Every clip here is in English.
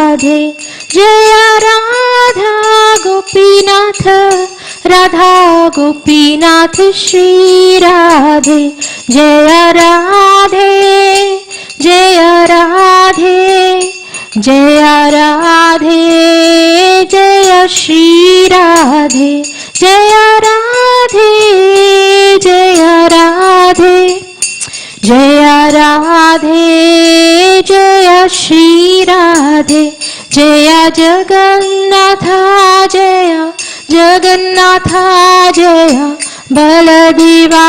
राधे जय राधा गोपीनाथ राधा गोपीनाथ श्री राधे जय राधे जय राधे जय राधे जय श्री राधे जय राधे जय राधे जय राधे जय श्री राधे जय जगन्नाथ जय जगन्नाथ जय बलदेवा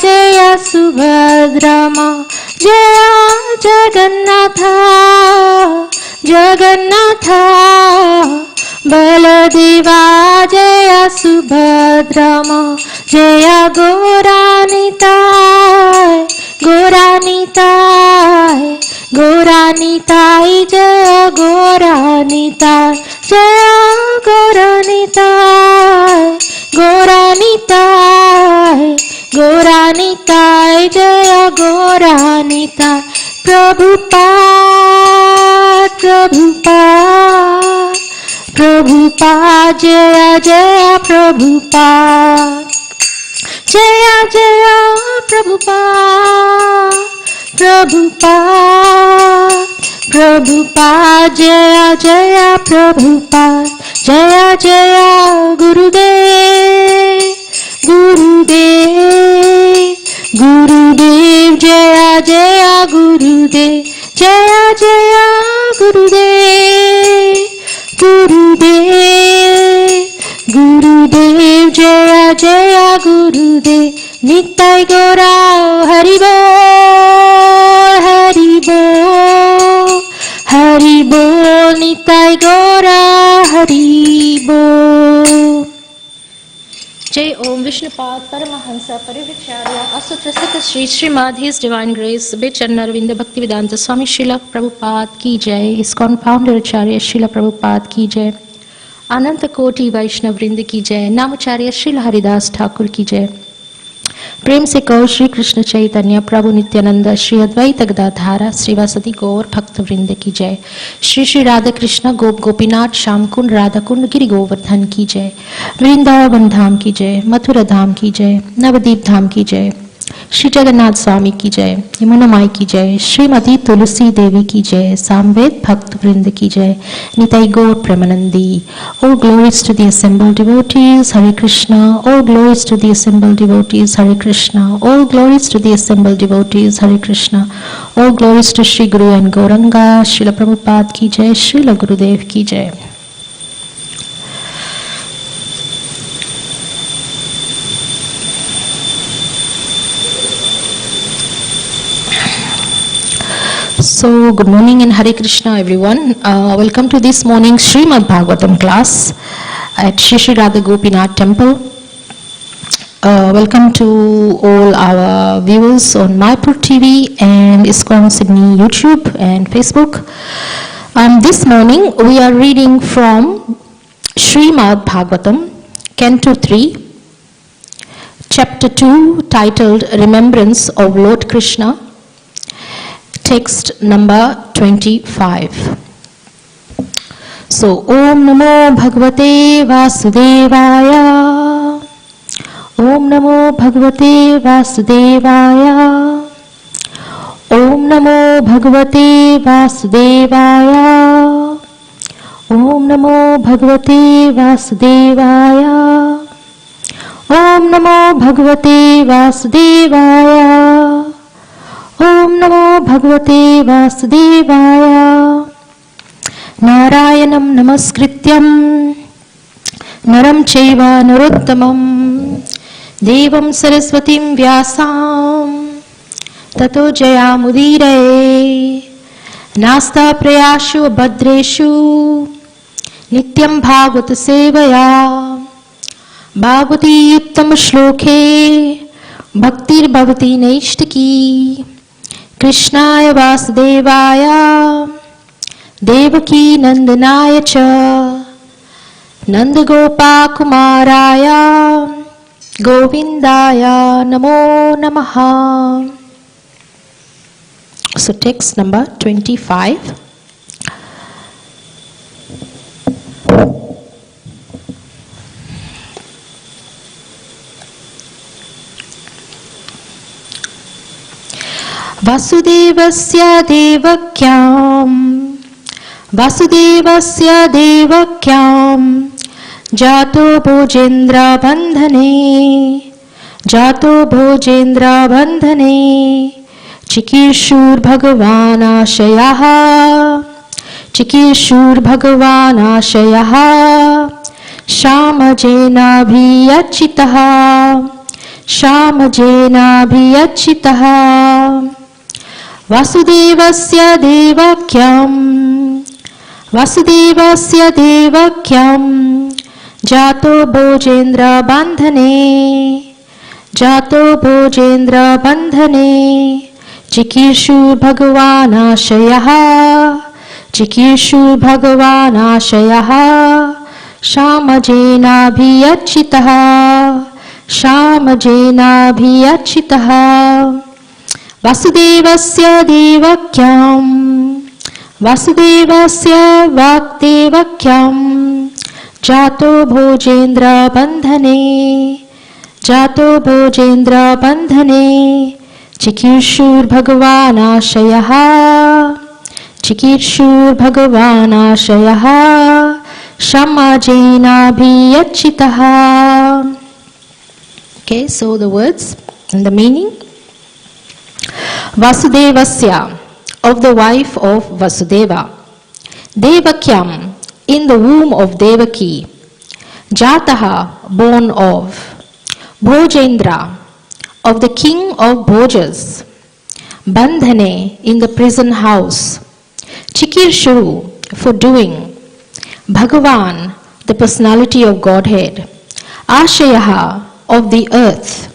जय सुभद्रमा जय जगन्नाथ जगन्नाथ बलदेवा जय सुभद्रमा जय गौरानिताय गौरानिताय गौरानिताय जय गौरानिताय जय गौरानिताय गौरानिताय गौरानिताय जय गौरानिताय प्रभुपाद प्रभुपाद प्रभुपाद जय जय प्रभुपाद जय जय प्रभुपाद प्रभुपाद प्रभुपाद जय जय प्रभुपाद जय जय गुरुदेव गुरुदेव गुरुदेव जय जय गुरुदेव जय जय गुरुदेव गुरुदेव गुरुदेव जय जय गुरुदेव नित्य गौरा हरि बोल हरि बोल हरि बोल नित्य गौरा हरि बोल। जय ओम विष्णुपाद परमहंस परिव्राजकाचार्य असुप्रसिद्ध Shri Srimad his divine grace बेचन अरविंद भक्तिवेदांत स्वामी श्रील प्रभुपाद की जय। इस्कॉन फाउंडर आचार्य श्रील प्रभुपाद की जय। अनंत कोटि वैष्णव वृंद की जय। नामाचार्य श्रील हरिदास ठाकुर की जय। प्रेम से कहो श्री कृष्ण चैतन्य प्रभु नित्यानंद श्री अद्वैत गदाधारा श्रीवासदि गौर भक्त वृंद की जय। श्री श्री राधा कृष्ण गोप गोपीनाथ श्याम कुंड राधा कुंड गिरि गोवर्धन की जय। वृंदावन धाम की जय। मथुरा धाम की जय। नवदीप धाम की जय। श्री जगन्नाथ स्वामी की जय। यमुना माई की जय। श्रीमती तुलसी देवी की जय। सामवेद भक्त वृंद की जय। निताई गौर Premanandi. All glories to the assembled devotees, Hare Krishna. All glories to the assembled devotees, Hare Krishna. All glories to the assembled devotees, Hare Krishna. All glories to Shri Guru and Gauranga. Srila Prabhupada की जय। Srila Gurudev की जय। So, good morning and Hare Krishna everyone. Welcome to this morning's Srimad Bhagavatam class at Shri Shri Radha Gopinath Temple. Welcome to all our viewers on Mayapur TV and ISKCON Sydney YouTube and Facebook. This morning we are reading from Srimad Bhagavatam, Canto 3, Chapter 2, titled Remembrance of Lord Krishna. Text number 25. So, Om Namo Bhagavate Vasudevaya. Om Namo Bhagavate Vasudevaya. Om Namo Bhagavate Vasudevaya. Om Namo Bhagavate Vasudevaya. Om Namo Bhagavate Vasudevaya. Om Namo Bhagavate Vasudevaya. Narayanam Namaskrityam Naram Chaiva Narottamam Devam Saraswatim Vyasam Tato Jayamudire Nasta Prayashu Bhadreshu Nityam Bhagavata Sevaya Bhagavati Uttam Shloke Bhaktir Bhavati Naishtaki Krishnaya Vasudevaya Devaki Nandanaya Cha Nandagopa Kumaraya Govindaya Namo Namaha. So text number 25. Vasudevasya devakyam jato bhojendra bandhane chikishur bhagavan ashayah shamajena Vasudevasya devakyam jato bhojendra bandhane chikishur bhagavan ashayah shamajena Vasudevasya vakdevakyam jato bhojendra bandhane chikishur bhagavan ashayah shamajena bhiyachitaha. Okay, so the words and the meaning. Vasudevasya, of the wife of Vasudeva. Devakyam, in the womb of Devaki. Jataha, born of. Bhojendra, of the king of Bhojas. Bandhane, in the prison house. Chikirshuru, for doing. Bhagavan, the personality of Godhead. Ashayaha, of the earth.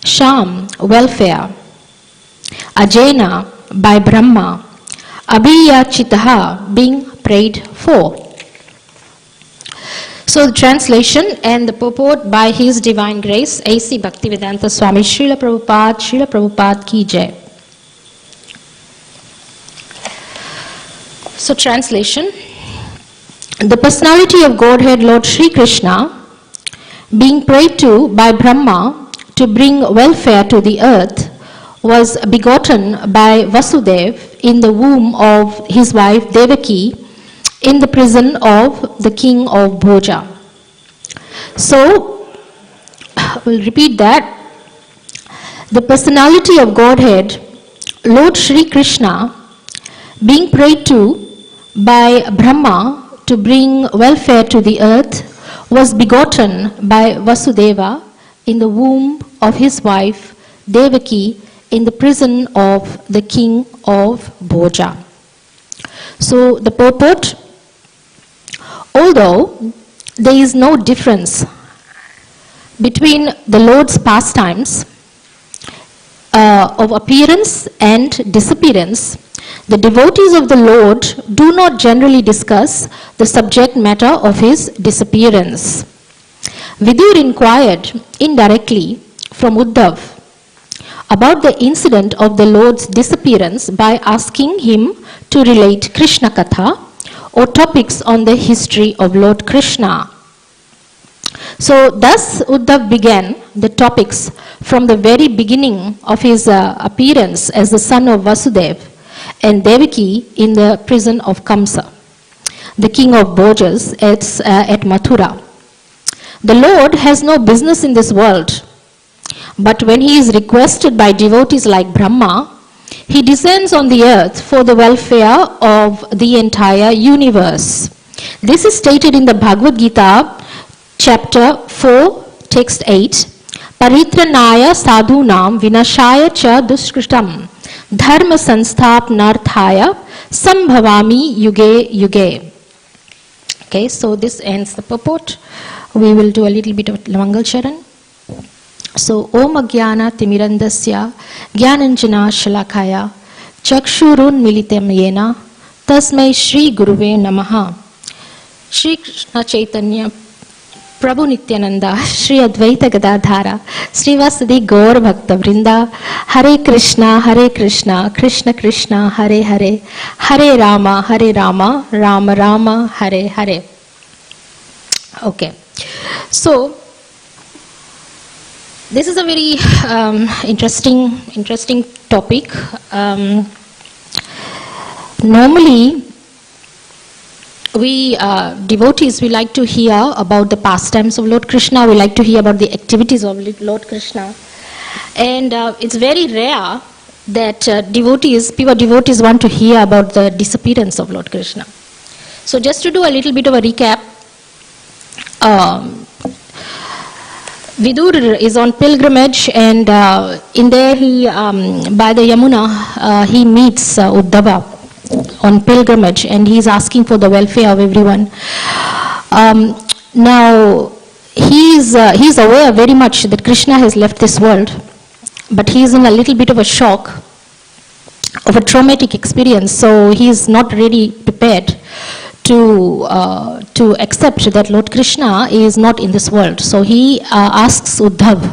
Sham, welfare. Ajena, by Brahma. Abhiyachitaha, being prayed for. So the translation and the purport by His Divine Grace, A.C. Bhaktivedanta Swami Srila Prabhupada Ki Jai. So translation. The personality of Godhead Lord Sri Krishna, being prayed to by Brahma to bring welfare to the earth, was begotten by Vasudev in the womb of his wife Devaki in the prison of the king of Bhoja. So, we'll repeat that. The personality of Godhead, Lord Sri Krishna, being prayed to by Brahma to bring welfare to the earth, was begotten by Vasudeva in the womb of his wife Devaki in the prison of the king of Bhoja. So the purport, although there is no difference between the Lord's pastimes of appearance and disappearance, the devotees of the Lord do not generally discuss the subject matter of his disappearance. Vidur inquired indirectly from Uddhav about the incident of the Lord's disappearance by asking him to relate Krishna Katha or topics on the history of Lord Krishna. So thus Uddhav began the topics from the very beginning of his appearance as the son of Vasudev and Devaki in the prison of Kamsa, the king of Bhojas at Mathura. The Lord has no business in this world, but when he is requested by devotees like Brahma, he descends on the earth for the welfare of the entire universe. This is stated in the Bhagavad Gita, chapter 4, text 8. Paritranaya sadhunam vinashaya cha duskritam dharma sanstapnarthaya sambhavami yuge yuge. Okay, so this ends the purport. We will do a little bit of Mangal Charan. So, Om Agyana Timirandasya Gyananjana Shalakaya Chakshurun Militam Yena Tasmai Shri Guruve Namaha. Shri Krishna Chaitanya Prabhu Nityananda Shri Advaita Gadadhara Sri Vasadi Gaur Bhakta Vrinda Hare Krishna Krishna Krishna Hare Hare Hare Rama Rama Rama Hare Hare. Okay, so This is a very interesting topic. Normally, we devotees, we like to hear about the pastimes of Lord Krishna, we like to hear about the activities of Lord Krishna. And it's very rare that pure devotees want to hear about the disappearance of Lord Krishna. So just to do a little bit of a recap, Vidur is on pilgrimage, and in there he, by the Yamuna, he meets Uddhava on pilgrimage, and he's asking for the welfare of everyone. Now, he's aware very much that Krishna has left this world, but he's in a little bit of a shock of a traumatic experience, so he's not really prepared to accept that Lord Krishna is not in this world. So he asks Uddhav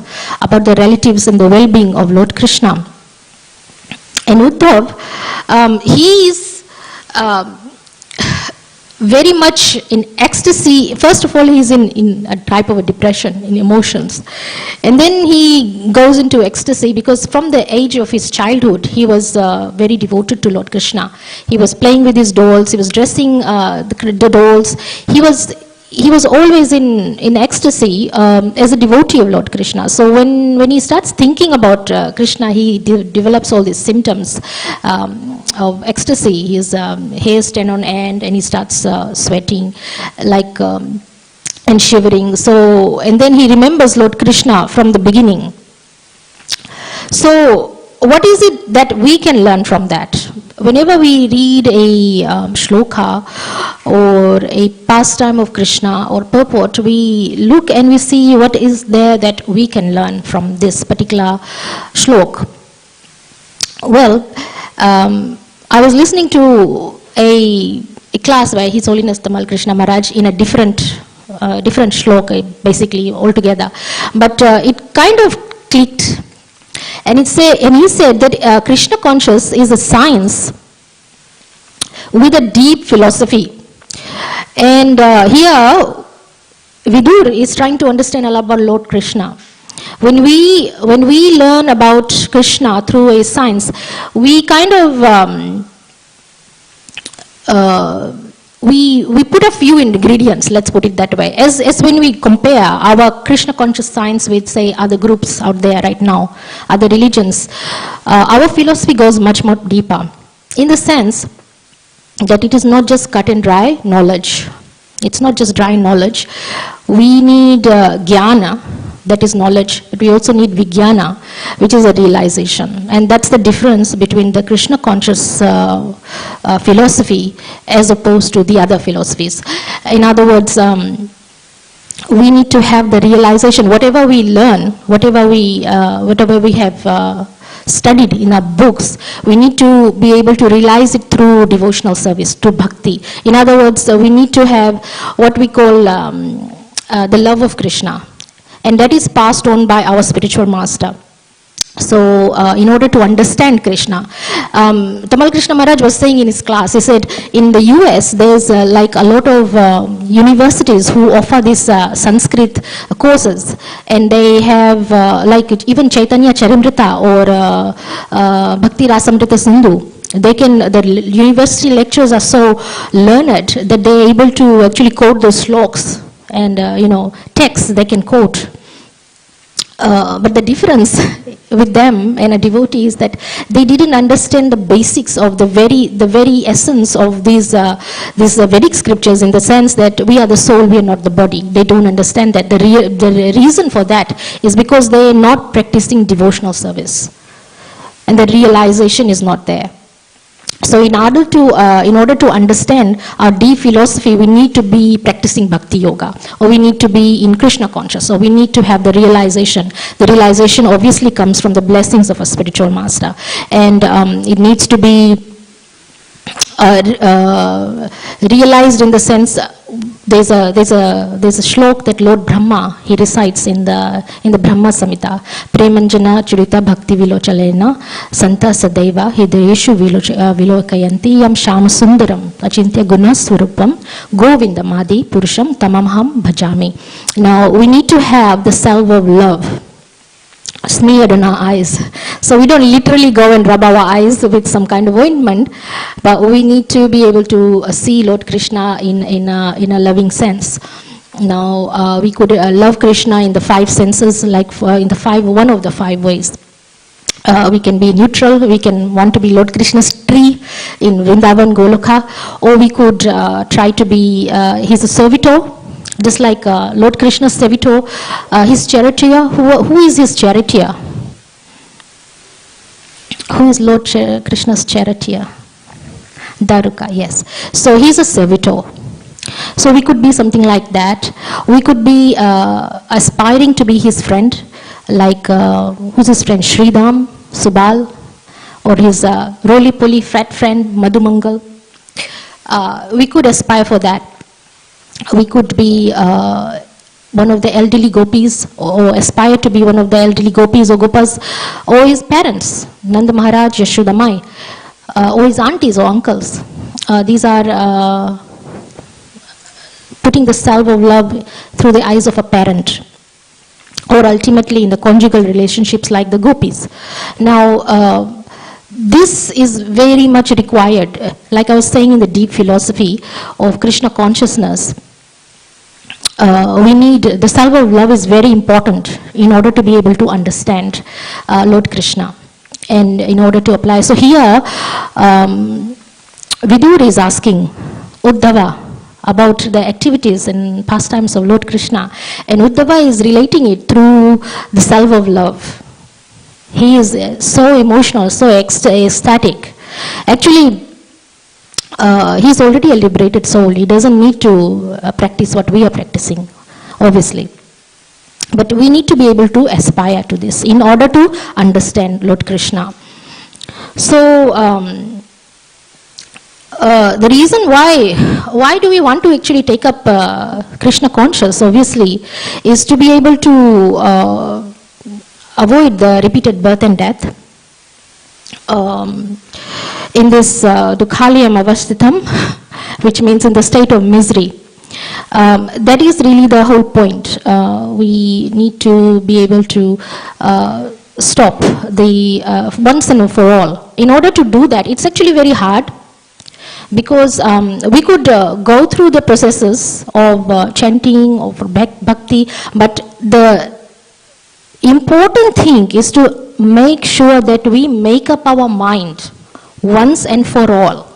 about the relatives and the well-being of Lord Krishna. And Uddhav, he is very much in ecstasy. First of all, he's in a type of a depression, in emotions. And then he goes into ecstasy because from the age of his childhood, he was very devoted to Lord Krishna. He was playing with his dolls, he was dressing the dolls. He was always in ecstasy as a devotee of Lord Krishna. So when he starts thinking about Krishna, he develops all these symptoms of ecstasy. His hair stand on end, and he starts sweating and shivering. So, and then he remembers Lord Krishna from the beginning. So what is it that we can learn from that? Whenever we read a shloka or a pastime of Krishna or purport, we look and we see what is there that we can learn from this particular shlok. Well, I was listening to a class by His Holiness Tamal Krishna Maharaj in a different shloka, basically altogether. But it kind of clicked. And he said that Krishna conscious is a science with a deep philosophy. And here, Vidur is trying to understand a lot about Lord Krishna. When we learn about Krishna through a science, we kind of we put a few ingredients, let's put it that way. As when we compare our Krishna conscious science with, say, other groups out there right now, other religions, our philosophy goes much more deeper, in the sense that it is not just cut and dry knowledge. It's not just dry knowledge. We need jnana, that is knowledge, but we also need vijnana, which is a realization. And that's the difference between the Krishna conscious philosophy as opposed to the other philosophies. In other words, we need to have the realization. Whatever we learn, whatever we have studied in our books, we need to be able to realize it through devotional service, through bhakti. In other words, we need to have what we call the love of Krishna. And that is passed on by our spiritual master. So, in order to understand Krishna, Tamal Krishna Maharaj was saying in his class, he said, in the US, there's like a lot of universities who offer these Sanskrit courses. And they have, like even Chaitanya Charimrita or Bhakti Rasamrita Sindhu. The university lectures are so learned that they're able to actually quote those sloks. And texts they can quote, but the difference with them and a devotee is that they didn't understand the basics of the very essence of these Vedic scriptures, in the sense that we are the soul, we are not the body. They don't understand that. The reason for that is because they are not practicing devotional service, and the realization is not there. So in order to understand our deep philosophy, we need to be practicing bhakti yoga, or we need to be in Krishna conscious, or we need to have the realization. The realization obviously comes from the blessings of a spiritual master, and it needs to be realized in the sense. There's a shlok that Lord Brahma, he recites in the Brahma Samhita. Premanjana churita bhakti vilochalena santa sadaiva hidayeshu vilokayanti yam shama sundaram achintya guna swarupam govindamadi purusham tamamham bhajami. Now we need to have the salve of love smeared on our eyes. So we don't literally go and rub our eyes with some kind of ointment, but we need to be able to see Lord Krishna in a loving sense. Now we could love Krishna in the five senses, like in the one of the five ways. We can be neutral, we can want to be Lord Krishna's tree in Vrindavan, Goloka, or we could try to be his servitor, just like Lord Krishna's servitor, his charioteer. Who is his charioteer? Who is Lord Krishna's charioteer? Daruka, yes. So he's a servitor. So we could be something like that. We could be aspiring to be his friend, like who's his friend? Sridham, Subal, or his roly-poly fat friend Madhumangal. We could aspire for that. We could be one of the elderly gopis, or aspire to be one of the elderly gopis or gopas, or his parents, Nanda Maharaj, Yashoda Mai, or his aunties or uncles. These are putting the salve of love through the eyes of a parent, or ultimately in the conjugal relationships like the gopis. Now, this is very much required. Like I was saying, in the deep philosophy of Krishna consciousness, we need, the salve of love is very important in order to be able to understand Lord Krishna and in order to apply. So here, Vidur is asking Uddhava about the activities and pastimes of Lord Krishna, and Uddhava is relating it through the salve of love. He is so emotional, so ecstatic. Actually, he's already a liberated soul. He doesn't need to practice what we are practicing, obviously. But we need to be able to aspire to this in order to understand Lord Krishna. So, the reason why do we want to actually take up Krishna conscious, obviously, is to be able to avoid the repeated birth and death. In this Dukhalayam Avasthitam, which means in the state of misery. That is really the whole point. We need to be able to stop the once and for all. In order to do that, it's actually very hard, because we could go through the processes of chanting, of bhakti, but the important thing is to make sure that we make up our mind once and for all.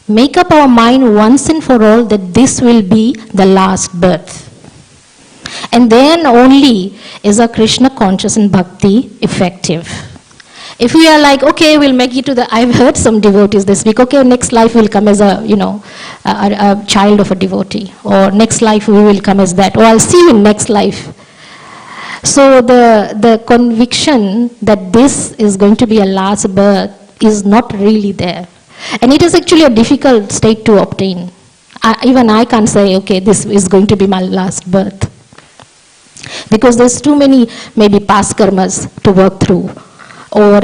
Make up our mind once and for all that this will be the last birth. And then only is a Krishna conscious and bhakti effective. If we are like, okay, we'll make it to the, I've heard some devotees this week, okay, next life will come as a, you know, a child of a devotee, or next life we will come as that, or I'll see you in next life. So the conviction that this is going to be a last birth is not really there. And it is actually a difficult state to obtain. Even I can't say, okay, this is going to be my last birth. Because there's too many maybe past karmas to work through, or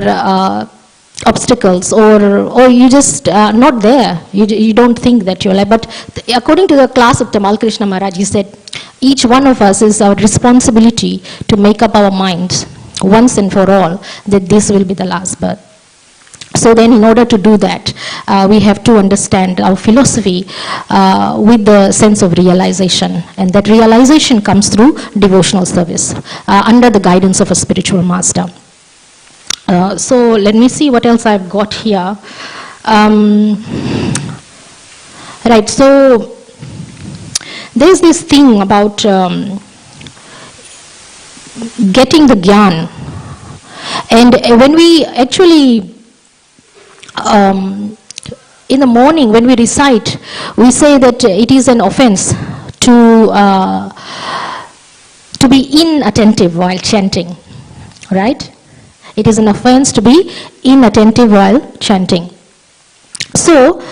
obstacles, or you just not there. You don't think that you're like. But according to the class of Tamal Krishna Maharaj, he said, each one of us is our responsibility to make up our minds once and for all that this will be the last birth. So then in order to do that, we have to understand our philosophy with the sense of realization. And that realization comes through devotional service under the guidance of a spiritual master. So let me see what else I've got here. Right, so there's this thing about getting the gyan. And when we actually in the morning when we recite, we say that it is an offense to be inattentive while chanting, right? It is an offense to be inattentive while chanting. So,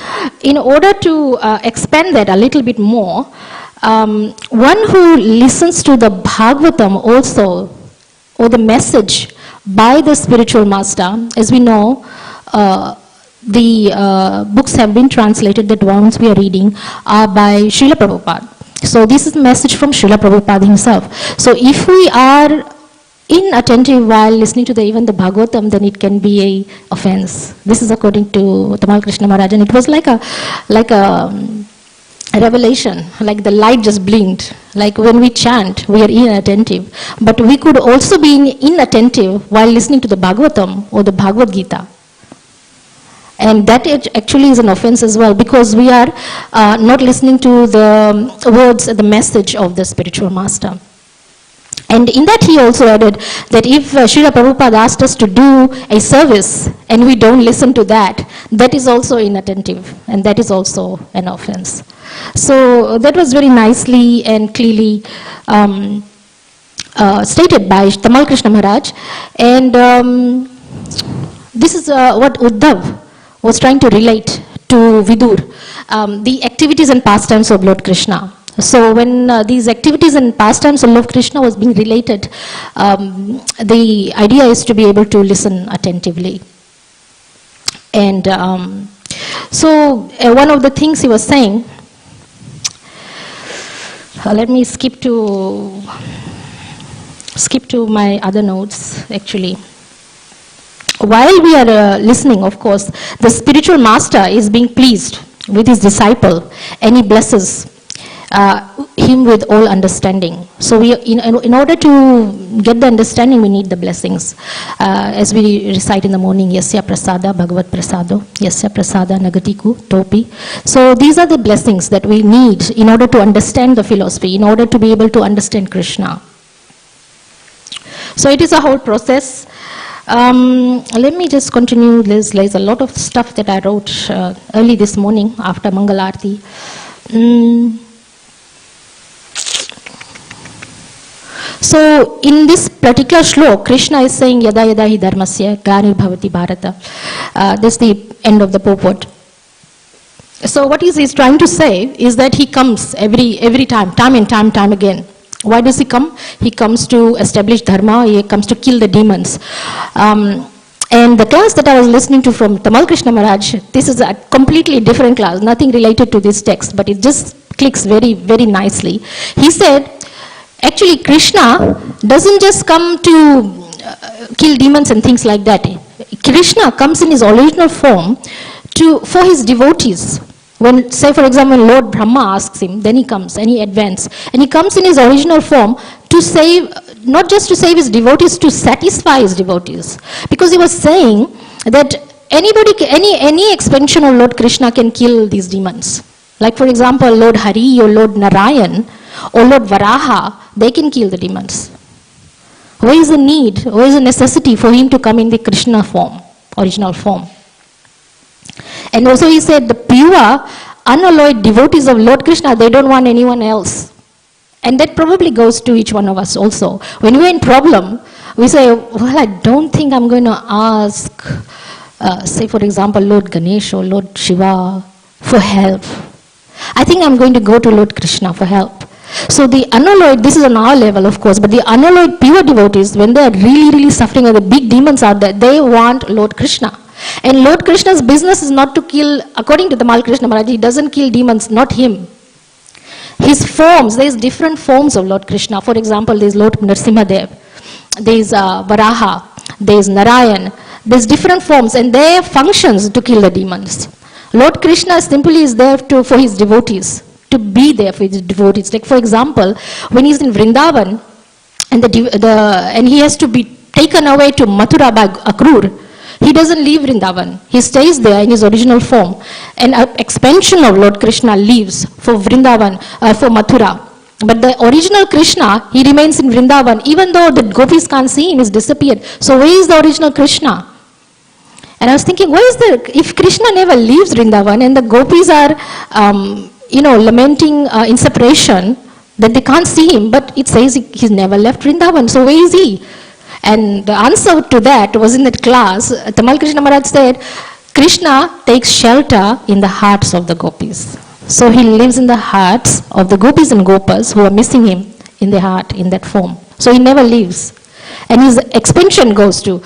in order to expand that a little bit more, one who listens to the Bhagavatam also, or the message by the spiritual master, as we know, the books have been translated, the ones we are reading are by Srila Prabhupada. So this is a message from Srila Prabhupada himself. So if we are inattentive while listening to even the Bhagavatam, then it can be a offense. This is according to Tamal Krishna Maharaj, and it was like a revelation, like the light just blinked. Like when we chant, we are inattentive, but we could also be inattentive while listening to the Bhagavatam or the Bhagavad Gita. And that actually is an offense as well, because we are not listening to the words, the message of the spiritual master. And in that he also added that if Srila Prabhupada asked us to do a service and we don't listen to that, that is also inattentive, and that is also an offense. So that was very nicely and clearly stated by Tamal Krishna Maharaj. And this is what Uddhav was trying to relate to Vidur, the activities and pastimes of Lord Krishna. So when these activities and pastimes of Lord Krishna was being related, the idea is to be able to listen attentively. And so one of the things he was saying, let me skip to my other notes actually. While we are listening, of course, the spiritual master is being pleased with his disciple, and he blesses him with all understanding. So we, in order to get the understanding, we need the blessings. As we recite in the morning, Yasya Prasada, Bhagavat Prasado, Yasya Prasada, Nagatiku, Topi. So these are the blessings that we need in order to understand the philosophy, in order to be able to understand Krishna. So it is a whole process. Let me just continue. There's a lot of stuff that I wrote early this morning after Mangalarti. So in this particular shlok, Krishna is saying Yada Yada Hi Dharmasya Glanir Bhavati Bharata. This is the end of the purport. So what he's trying to say is that he comes every time and time again. Why does he come? He comes to establish dharma, he comes to kill the demons. And the class that I was listening to from Tamal Krishna Maharaj, this is a completely different class, nothing related to this text, but it just clicks very, very nicely. He said, actually Krishna doesn't just come to kill demons and things like that. Krishna comes in his original form for his devotees. When, say for example, Lord Brahma asks him, then he comes and he advances. And he comes in his original form to save, not just to save his devotees, to satisfy his devotees. Because he was saying that any expansion of Lord Krishna can kill these demons. Like for example, Lord Hari or Lord Narayan or Lord Varaha, they can kill the demons. Where is the need, where is the necessity for him to come in the Krishna form, original form? And also he said the pure, unalloyed devotees of Lord Krishna, they don't want anyone else. And that probably goes to each one of us also. When we're in problem, we say, well, I don't think I'm going to ask, say for example, Lord Ganesh or Lord Shiva for help. I think I'm going to go to Lord Krishna for help. So the unalloyed, this is on our level of course, but the unalloyed pure devotees, when they're really suffering and the big demons are there, they want Lord Krishna. And Lord Krishna's business is not to kill, according to the Tamal Krishna Maharaj, he doesn't kill demons, not him. His forms, there's different forms of Lord Krishna. For example, there's Lord Nrsimhadev, there's Varaha, there's Narayan, there's different forms and their functions to kill the demons. Lord Krishna simply is there for his devotees, to be there for his devotees. Like for example, when he's in Vrindavan and he has to be taken away to Mathura by Akrur, he doesn't leave Vrindavan. He stays there in his original form. And an expansion of Lord Krishna leaves for Vrindavan, for Mathura. But the original Krishna, he remains in Vrindavan. Even though the gopis can't see him, he's disappeared. So where is the original Krishna? And I was thinking, if Krishna never leaves Vrindavan and the gopis are, lamenting in separation, that they can't see him, but it says he's never left Vrindavan. So where is he? And the answer to that was in that class. Tamal Krishna Maharaj said, Krishna takes shelter in the hearts of the gopis. So he lives in the hearts of the gopis and gopas who are missing him in the heart, in that form. So he never leaves. And his expansion goes to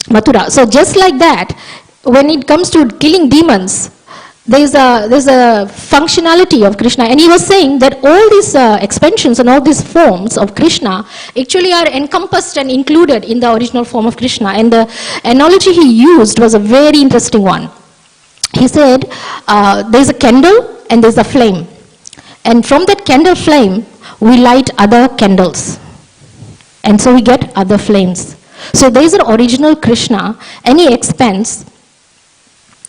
Mathura. So just like that, when it comes to killing demons, there's a functionality of Krishna, and he was saying that all these expansions and all these forms of Krishna actually are encompassed and included in the original form of Krishna. And the analogy he used was a very interesting one. He said, there's a candle and there's a flame, and from that candle flame we light other candles, and so we get other flames. So there is an original Krishna, and he expands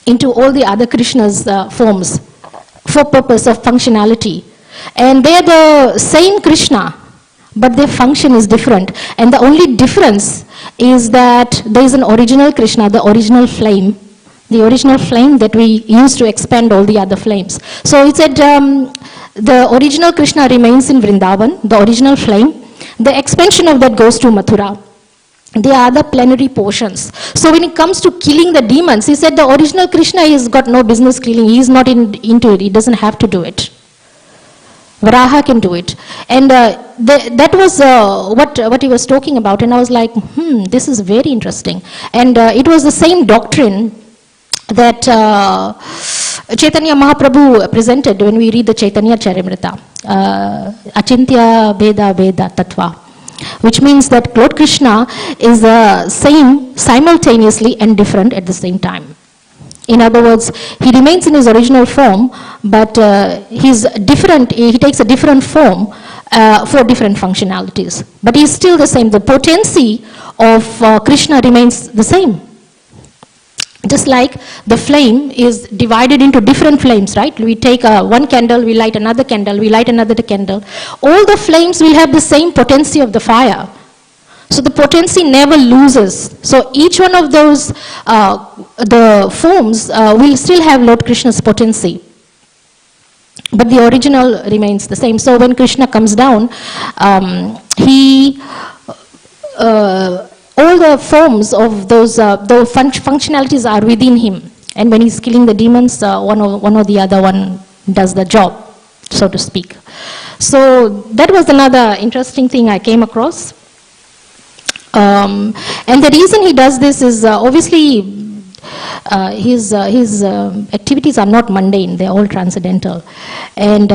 into all the other Krishna's forms for purpose of functionality. And they're the same Krishna, but their function is different. And the only difference is that there is an original Krishna, the original flame that we use to expand all the other flames. So it said the original Krishna remains in Vrindavan, the original flame. The expansion of that goes to Mathura. There are other plenary portions. So when it comes to killing the demons, he said the original Krishna has got no business killing. He is not into it. He doesn't have to do it. Varaha can do it. And that was what he was talking about. And I was like, this is very interesting. And it was the same doctrine that Chaitanya Mahaprabhu presented when we read the Chaitanya Charitamrita. Achintya Veda Veda Tattva. Which means that Lord Krishna is the same simultaneously and different at the same time. In other words, he remains in his original form, but he's different. He takes a different form for different functionalities. But he's still the same. The potency of Krishna remains the same. Just like the flame is divided into different flames, right? We take one candle, we light another candle, we light another candle. All the flames will have the same potency of the fire. So the potency never loses. So each one of those, the forms will still have Lord Krishna's potency. But the original remains the same. So when Krishna comes down, all the forms of those functionalities are within him. And when he's killing the demons, one or the other one does the job, so to speak. So that was another interesting thing I came across. And the reason he does this is obviously his activities are not mundane, they're all transcendental. And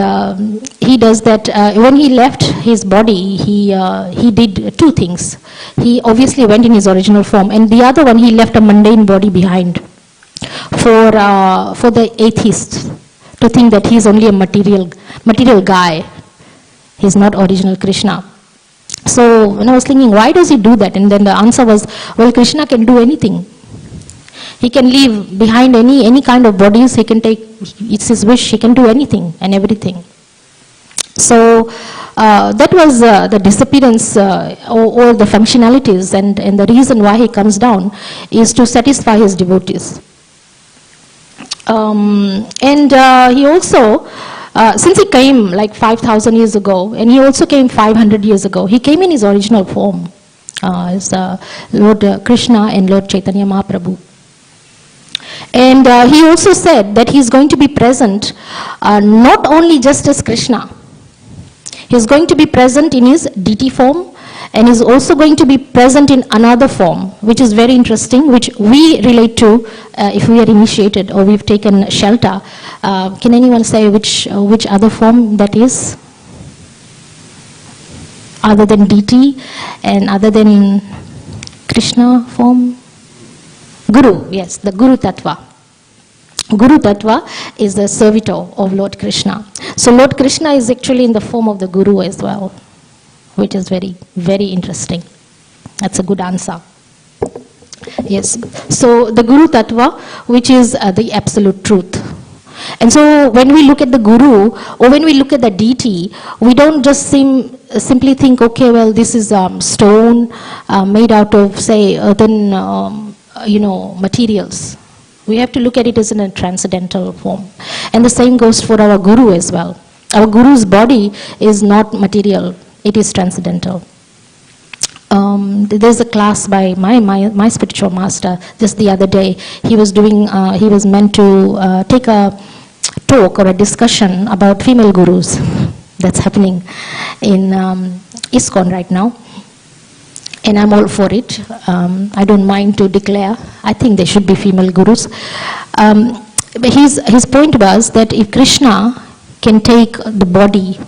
he does that, when he left his body, he did two things. He obviously went in his original form, and the other one, he left a mundane body behind for the atheists to think that he's only a material guy. He's not original Krishna. So when I was thinking, why does he do that? And then the answer was, well, Krishna can do anything. He can leave behind any kind of bodies. He can take, it's his wish, he can do anything and everything. So that was the disappearance or the functionalities, and the reason why he comes down is to satisfy his devotees. And he also, since he came like 5,000 years ago, and he also came 500 years ago, he came in his original form as Lord Krishna and Lord Chaitanya Mahaprabhu. And he also said that he's going to be present not only just as Krishna. He's going to be present in his deity form, and he's also going to be present in another form, which is very interesting, which we relate to if we are initiated or we've taken shelter. Can anyone say which other form that is? Other than deity and other than Krishna form? Guru, yes, the Guru Tattva. Guru Tattva is the servitor of Lord Krishna. So Lord Krishna is actually in the form of the Guru as well, which is very, very interesting. That's a good answer. Yes, so the Guru Tattva, which is the absolute truth. And so when we look at the Guru, or when we look at the deity, we don't just simply think, okay, well, this is stone made out of, say, earthen, materials. We have to look at it as in a transcendental form. And the same goes for our Guru as well. Our Guru's body is not material, it is transcendental. There's a class by my spiritual master just the other day. He was meant to take a talk or a discussion about female gurus. That's happening in ISKCON right now. And I'm all for it. I don't mind to declare. I think there should be female gurus. but his point was that if Krishna can take the body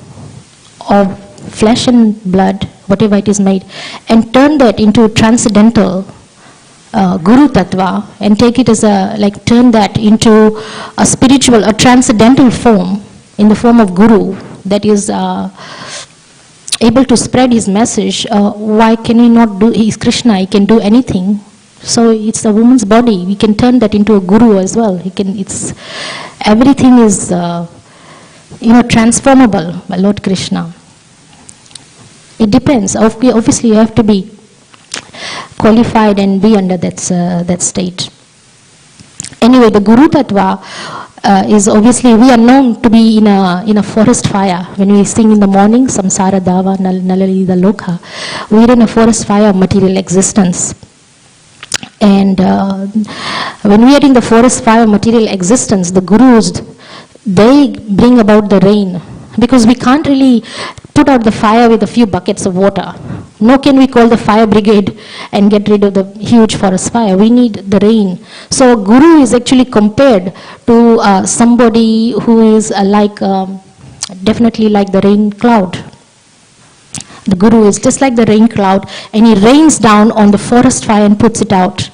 of flesh and blood, whatever it is made, and turn that into a transcendental Guru Tattva, and take it as a, like, turn that into a spiritual, a transcendental form, in the form of Guru, that is able to spread his message, why can he not do, he's Krishna, he can do anything. So it's a woman's body, we can turn that into a Guru as well. He can, it's, everything is, transformable by Lord Krishna. It depends. Obviously, you have to be qualified and be under that state. Anyway, the Guru Tattva is obviously, we are known to be in a forest fire. When we sing in the morning, Samsara Dava Nalalida Lokha, we are in a forest fire of material existence. And when we are in the forest fire of material existence, the Gurus, they bring about the rain, because we can't really put out the fire with a few buckets of water. Nor can we call the fire brigade and get rid of the huge forest fire. We need the rain. So a Guru is actually compared to somebody who is definitely like the rain cloud. The Guru is just like the rain cloud, and he rains down on the forest fire and puts it out.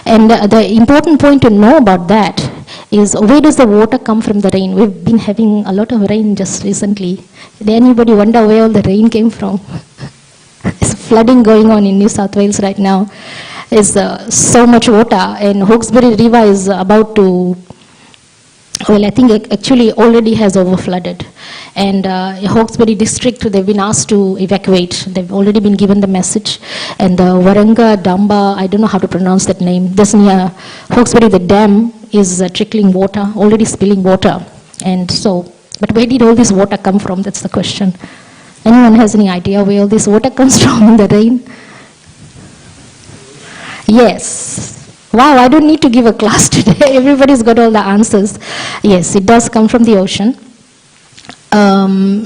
And the important point to know about that is, where does the water come from the rain? We've been having a lot of rain just recently. Did anybody wonder where all the rain came from? There's flooding going on in New South Wales right now. There's so much water, and Hawkesbury River is about to, well, I think it actually already has overflooded. And Hawkesbury district, they've been asked to evacuate. They've already been given the message. And the Waranga Damba, I don't know how to pronounce that name, this near Hawkesbury, the dam is trickling water, already spilling water. And so, but where did all this water come from? That's the question. Anyone has any idea where all this water comes from in the rain? Yes. Wow, I don't need to give a class today. Everybody's got all the answers. Yes, it does come from the ocean.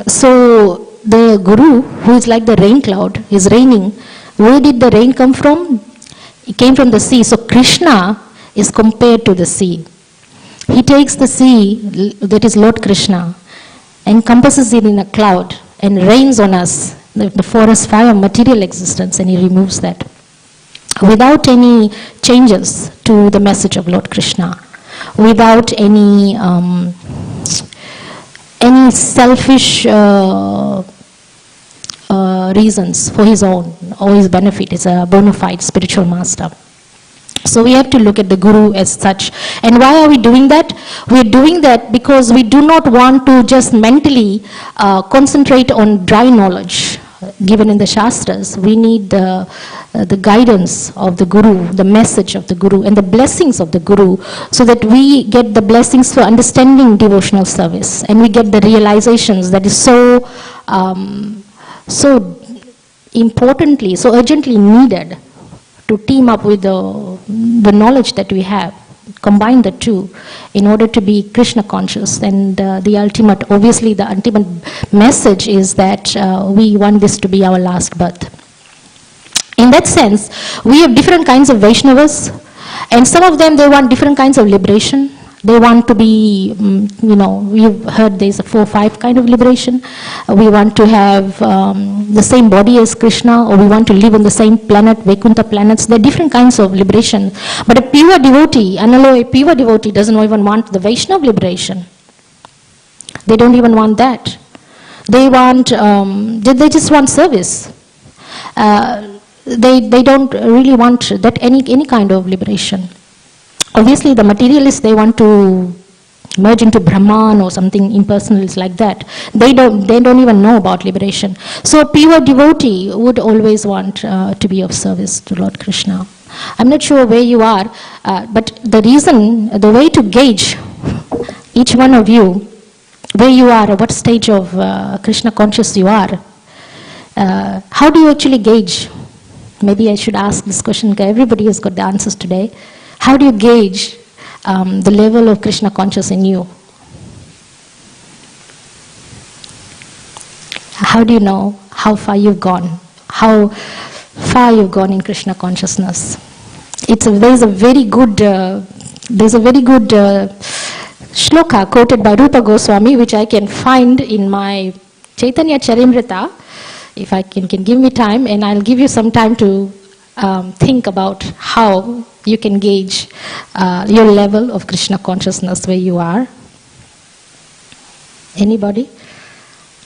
So the Guru, who is like the rain cloud, is raining. Where did the rain come from? It came from the sea. So Krishna is compared to the sea. He takes the sea, that is Lord Krishna, encompasses it in a cloud and rains on us, the forest fire of material existence, and he removes that, without any changes to the message of Lord Krishna, without any selfish reasons for his own or his benefit. He's a bona fide spiritual master. So we have to look at the Guru as such. And why are we doing that? We're doing that because we do not want to just mentally concentrate on dry knowledge given in the Shastras. We need the guidance of the Guru, the message of the Guru, and the blessings of the Guru, so that we get the blessings for understanding devotional service, and we get the realizations that is so importantly, so urgently needed to team up with the knowledge that we have, combine the two in order to be Krishna conscious. And the ultimate message is that we want this to be our last birth. In that sense, we have different kinds of Vaishnavas, and some of them, they want different kinds of liberation. They want to be, we've heard there's a 4 or 5 kind of liberation. We want to have the same body as Krishna, or we want to live on the same planet, Vaikuntha planets. There are different kinds of liberation. But a pure devotee, a pure devotee doesn't even want the Vaishnava liberation. They don't even want that. They want, they just want service. They don't really want that any kind of liberation. Obviously, the materialists, they want to merge into Brahman or something impersonal like that. They don't even know about liberation. So a pure devotee would always want to be of service to Lord Krishna. I'm not sure where you are, but the way to gauge each one of you, where you are, or what stage of Krishna conscious you are, how do you actually gauge? Maybe I should ask this question, because everybody has got the answers today. How do you gauge the level of Krishna conscious in you? How do you know how far you've gone? How far you've gone in Krishna consciousness? There's a very good shloka quoted by Rupa Goswami, which I can find in my Chaitanya Charimrita, if I can give me time, and I'll give you some time to think about how you can gauge your level of Krishna consciousness where you are. Anybody?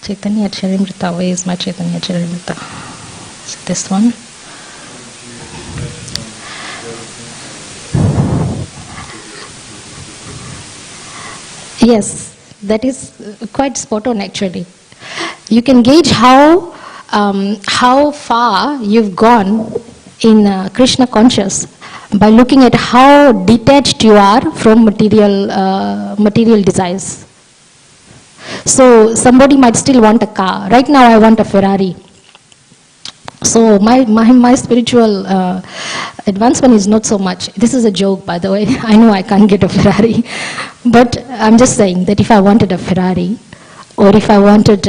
Chaitanya Charimrita, where is my Chaitanya Charimrita? Is it this one? Yes, that is quite spot on actually. You can gauge how far you've gone in Krishna conscious by looking at how detached you are from material desires. So somebody might still want a car. Right now I want a Ferrari. So my spiritual advancement is not so much. This is a joke, by the way. I know I can't get a Ferrari. But I'm just saying that if I wanted a Ferrari, or if I wanted,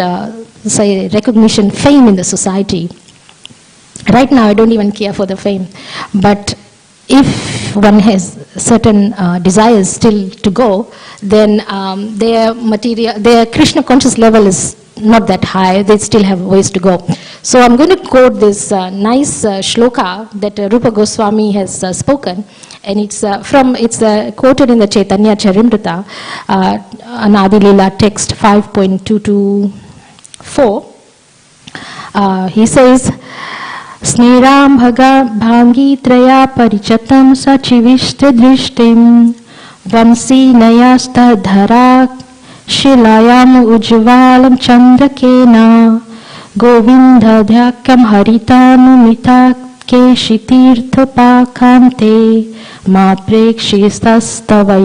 say, recognition, fame in the society, right now I don't even care for the fame. But if one has certain desires still to go, then their Krishna conscious level is not that high. They still have ways to go. So I'm going to quote this nice shloka that Rupa Goswami has spoken, and it's quoted in the Chaitanya Charimrita, an Adi Leela text 5.224. He says, Sniram bhaga bhangi traya parichatam sachivishta drishtim vansi nayasta dhara shilayam ujvalam chandrakena govinda dhyakam haritanumita keshitirthapakante ma prekshistastava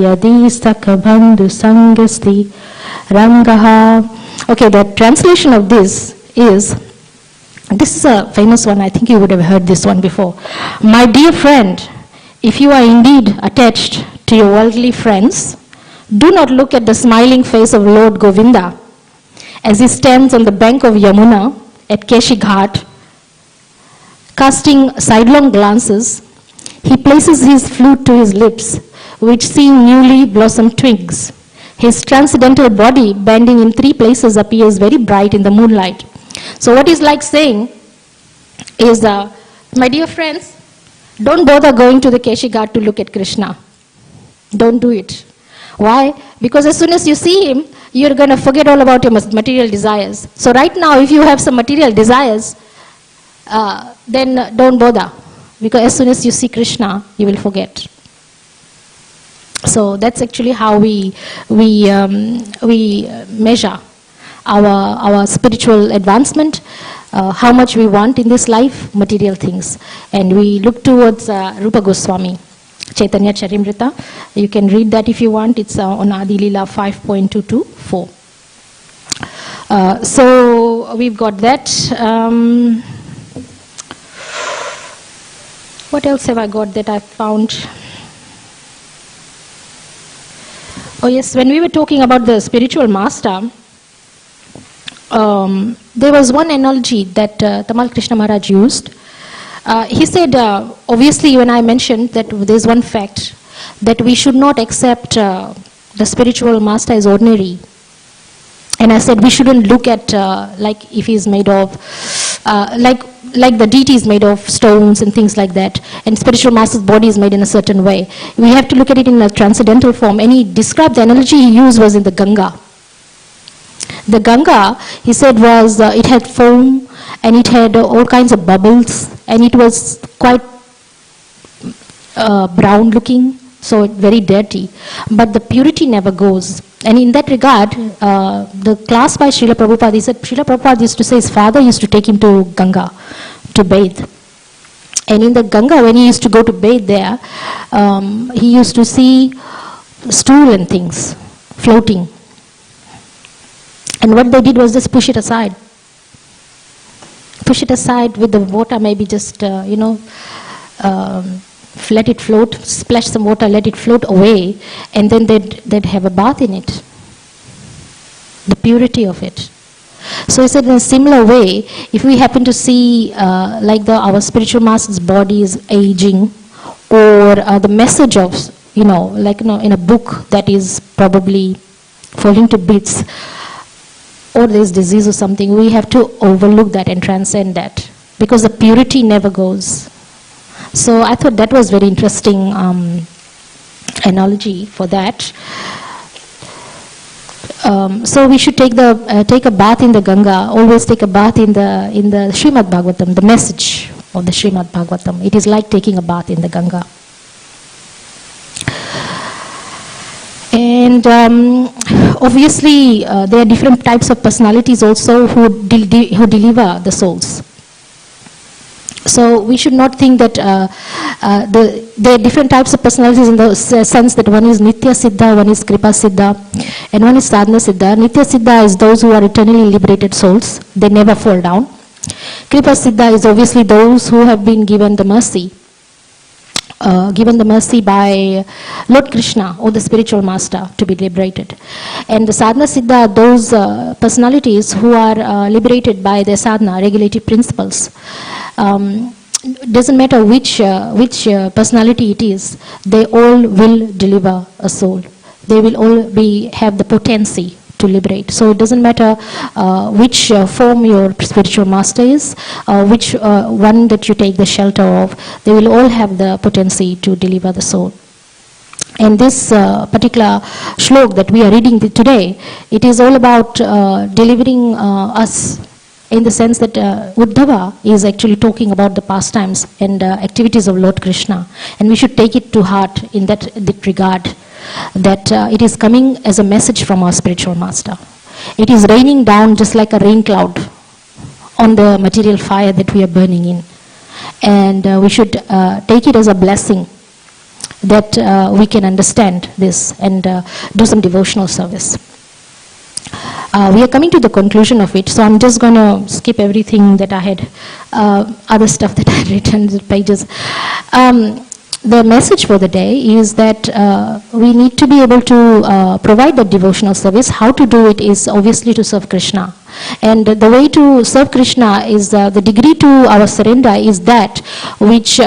sakabandhu sangasti rangaha. Okay, the translation of this is, this is a famous one, I think you would have heard this one before. My dear friend, if you are indeed attached to your worldly friends, do not look at the smiling face of Lord Govinda as he stands on the bank of Yamuna at Keshi Ghat. Casting sidelong glances, he places his flute to his lips, which seem newly blossomed twigs. His transcendental body, bending in 3 places, appears very bright in the moonlight. So what he's like saying is, my dear friends, don't bother going to the Keshi Ghat to look at Krishna. Don't do it. Why? Because as soon as you see him, you're going to forget all about your material desires. So right now, if you have some material desires, then don't bother. Because as soon as you see Krishna, you will forget. So that's actually how we measure our spiritual advancement, how much we want in this life, material things. And we look towards Rupa Goswami, Chaitanya Charimrita. You can read that if you want. It's on Adi Leela 5.224. So we've got that. What else have I got that I found? Oh yes, when we were talking about the spiritual master, there was one analogy that Tamal Krishna Maharaj used. He said, obviously when I mentioned that there's one fact, that we should not accept the spiritual master as ordinary. And I said we shouldn't look at like if he's made of, like the deity is made of stones and things like that, and spiritual master's body is made in a certain way. We have to look at it in a transcendental form. And he described, the analogy he used was in the Ganga. The Ganga, he said, was, it had foam, and it had all kinds of bubbles, and it was quite brown looking, so very dirty. But the purity never goes. And in that regard, the class by Srila Prabhupada, he said, Srila Prabhupada used to say his father used to take him to Ganga to bathe. And in the Ganga, when he used to go to bathe there, he used to see stool and things floating. And what they did was just push it aside. Push it aside with the water, maybe just, let it float, splash some water, let it float away, and then they'd have a bath in it. The purity of it. So he said in a similar way, if we happen to see our spiritual master's body is aging, or the message of like in a book that is probably falling to bits, or there's disease or something, we have to overlook that and transcend that, because the purity never goes. So I thought that was very interesting analogy for that. So we should take a bath in the Ganga. Always take a bath in the Srimad Bhagavatam, the message of the Srimad Bhagavatam. It is like taking a bath in the Ganga. And obviously, there are different types of personalities also who deliver the souls. So we should not think that there are different types of personalities in the sense that one is Nitya Siddha, one is Kripa Siddha, and one is Sadhana Siddha. Nitya Siddha is those who are eternally liberated souls. They never fall down. Kripa Siddha is obviously those who have been given the mercy by Lord Krishna or the spiritual master to be liberated. And the Sadhana Siddha are those personalities who are liberated by their sadhana, regulative principles. Doesn't matter which personality it is, they all will deliver a soul. They will all have the potency to liberate. So it doesn't matter which form your spiritual master is, which one that you take the shelter of, they will all have the potency to deliver the soul. And this particular shlok that we are reading today, it is all about delivering us, in the sense that Uddhava is actually talking about the pastimes and activities of Lord Krishna. And we should take it to heart in that regard, that it is coming as a message from our spiritual master. It is raining down just like a rain cloud on the material fire that we are burning in. And we should take it as a blessing that we can understand this and do some devotional service. We are coming to the conclusion of it, so I'm just going to skip everything that I had, other stuff that I had written, the pages. The message for the day is that we need to be able to provide the devotional service. How to do it is obviously to serve Krishna. And the way to serve Krishna is the degree to our surrender is that which to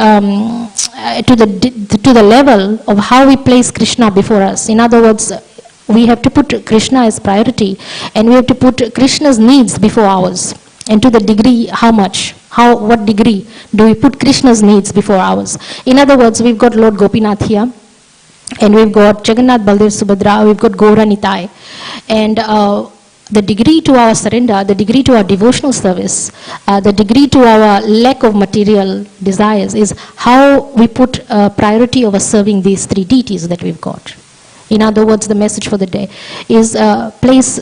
the level of how we place Krishna before us. In other words, we have to put Krishna as priority, and we have to put Krishna's needs before ours. And to the degree, what degree do we put Krishna's needs before ours? In other words, we've got Lord Gopinath here, and we've got Jagannath, Baldev, Subhadra, we've got Gaura Nitai. And the degree to our surrender, the degree to our devotional service, the degree to our lack of material desires is how we put priority over serving these three deities that we've got. In other words, the message for the day is place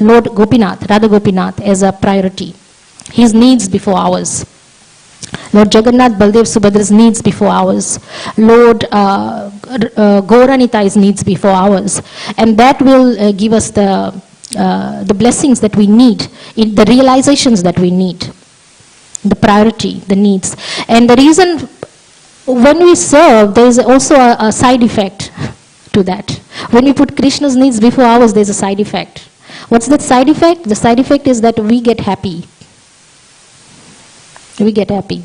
Lord Gopinath, Radha Gopinath as a priority. His needs before ours. Lord Jagannath, Baldev, Subhadra's needs before ours. Lord Gaura Nitai's needs before ours. And that will give us the blessings that we need, the realizations that we need, the priority, the needs. And the reason when we serve, there is also a side effect to that. When we put Krishna's needs before ours, there's a side effect. What's that side effect? The side effect is that we get happy. We get happy.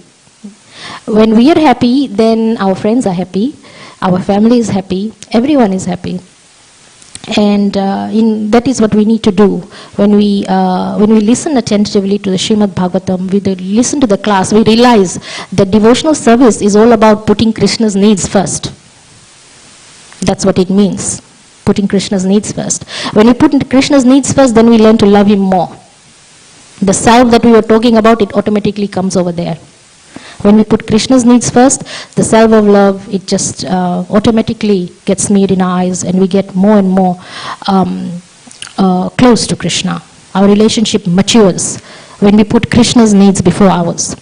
When we are happy, then our friends are happy, our family is happy, everyone is happy. And that is what we need to do. When we listen attentively to the Srimad Bhagavatam, we listen to the class, we realize that devotional service is all about putting Krishna's needs first. That's what it means, putting Krishna's needs first. When we put Krishna's needs first, then we learn to love him more. The salve that we were talking about, it automatically comes over there. When we put Krishna's needs first, the salve of love, it just automatically gets smeared in our eyes, and we get more and more close to Krishna. Our relationship matures when we put Krishna's needs before ours.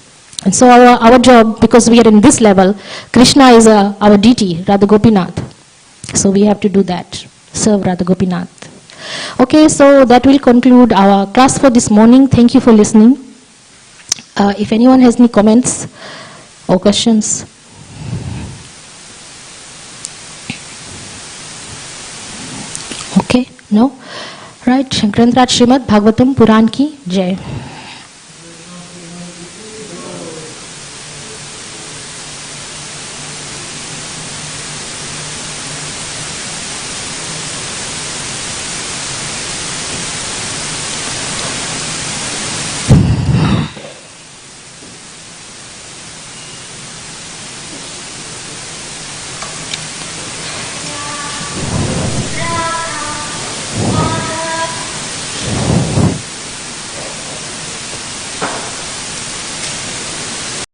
And so our job, because we are in this level, Krishna is our deity, Radha Gopinath. So we have to do that, serve Radha Gopinath. Okay, so that will conclude our class for this morning. Thank you for listening. If anyone has any comments or questions. Okay, no? Right, Granth Raj Srimad Bhagavatam Puran ki Jai.